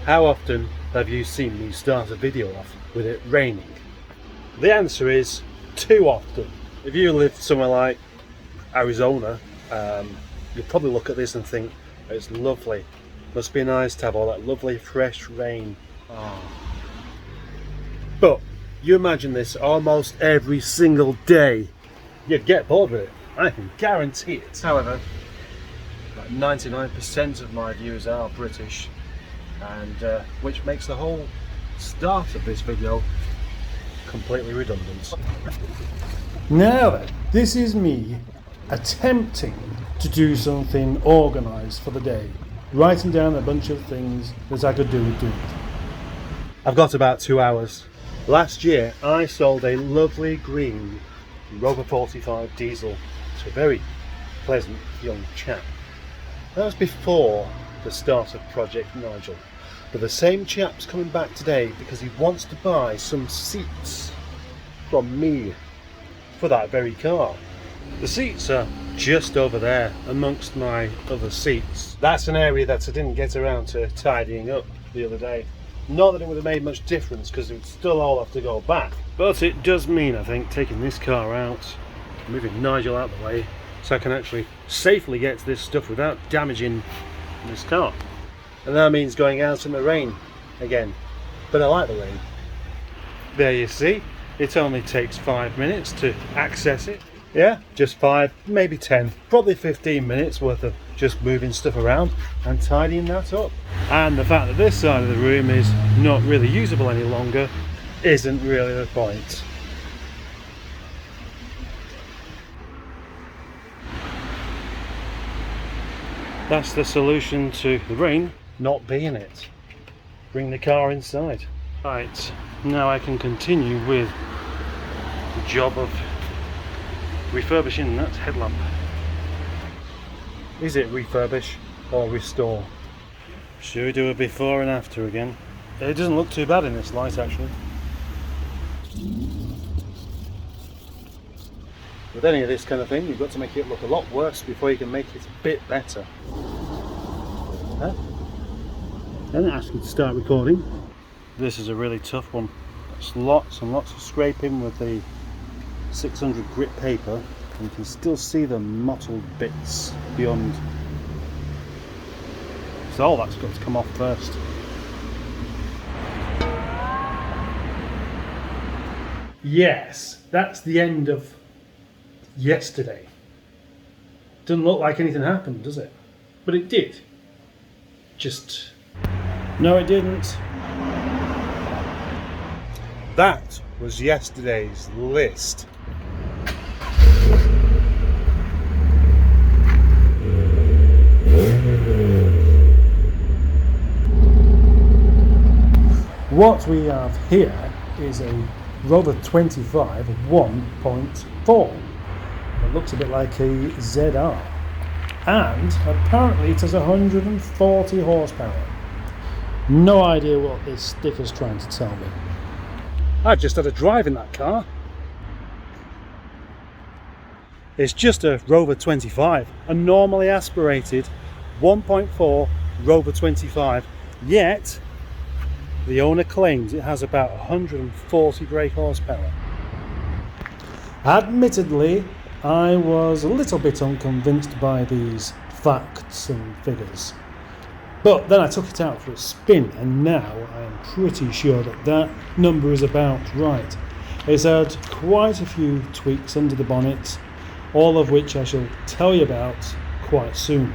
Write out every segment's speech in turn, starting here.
How often have you seen me start a video off with it raining? The answer is too often. If you live somewhere like Arizona, you'll probably look at this and think it's lovely. Must be nice to have all that lovely fresh rain. Oh. But you imagine this almost every single day, you'd get bored with it. I can guarantee it. However, about 99% of my viewers are British, and which makes the whole start of this video completely redundant. Now then, this is me attempting to do something organised for the day, writing down a bunch of things that I could do with doing it. I've got about 2 hours. Last year I sold a lovely green Rover 45 diesel to a very pleasant young chap. That was before the start of Project Nigel. But the same chap's coming back today because he wants to buy some seats from me for that very car. The seats are just over there amongst my other seats. That's an area that I didn't get around to tidying up the other day. Not that it would have made much difference because it would still all have to go back. But it does mean, I think, taking this car out, moving Nigel out of the way, so I can actually safely get to this stuff without damaging this car. And that means going out in the rain again. But I like the rain. There you see, it only takes 5 minutes to access it. Yeah, just 5, maybe 10, probably 15 minutes worth of just moving stuff around and tidying that up. And the fact that this side of the room is not really usable any longer isn't really the point. That's the solution to the rain not being it. Bring the car inside. Right, now I can continue with the job of refurbishing that headlamp. Is it refurbish or restore? Should we do a before and after again? It doesn't look too bad in this light actually. With any of this kind of thing, you've got to make it look a lot worse before you can make it a bit better. Huh? Then ask you to start recording. This is a really tough one. There's lots and lots of scraping with the 600 grit paper, and you can still see the mottled bits beyond. So all that's got to come off first. Yes, that's the end of yesterday. Doesn't look like anything happened, does it? But it did. Just... no, it didn't. That was yesterday's list. What we have here is a Rover 25 1.4. It looks a bit like a ZR. And apparently it has 140 horsepower. No idea what this sticker's trying to tell me. I just had a drive in that car. It's just a Rover 25, a normally aspirated 1.4 Rover 25, yet the owner claims it has about 140 brake horsepower. Admittedly, I was a little bit unconvinced by these facts and figures. But then I took it out for a spin, and now I am pretty sure that that number is about right. It's had quite a few tweaks under the bonnet, all of which I shall tell you about quite soon.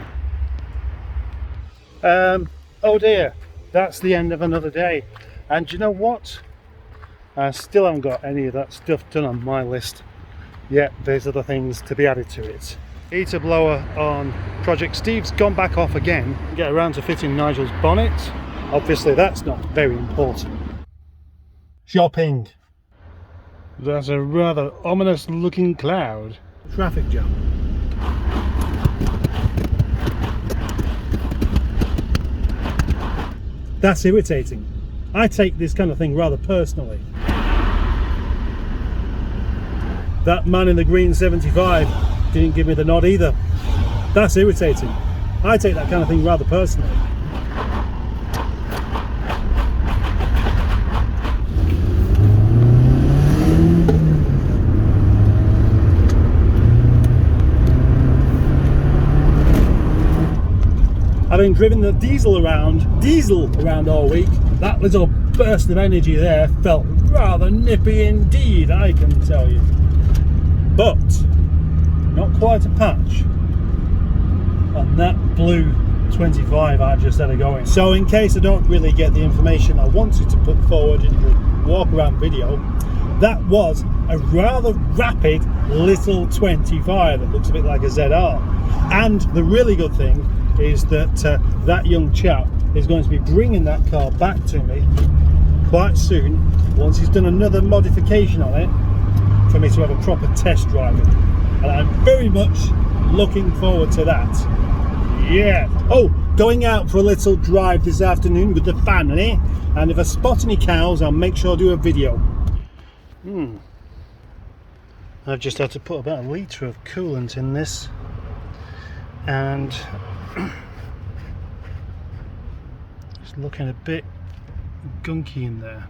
Oh dear, that's the end of another day. And do you know what? I still haven't got any of that stuff done on my list. Yet there's other things to be added to it. Heater blower on Project Steve's gone back off again. Get around to fitting Nigel's bonnet. Obviously that's not very important. Shopping. That's a rather ominous looking cloud. Traffic jam. That's irritating. I take this kind of thing rather personally. That man in the green 75 didn't give me the nod either. That's irritating. I take that kind of thing rather personally. Having driven the diesel around all week, that little burst of energy there felt rather nippy indeed, I can tell you. But not quite a patch on that blue 25 I just had a going. So in case I don't really get the information I wanted to put forward in the walk around video, that was a rather rapid little 25 that looks a bit like a ZR. And the really good thing is that that young chap is going to be bringing that car back to me quite soon once he's done another modification on it for me to have a proper test drive it. And I'm very much looking forward to that. Yeah. Oh, going out for a little drive this afternoon with the family, and if I spot any cows I'll make sure I do a video. I've just had to put about a litre of coolant in this, and it's looking a bit gunky in there.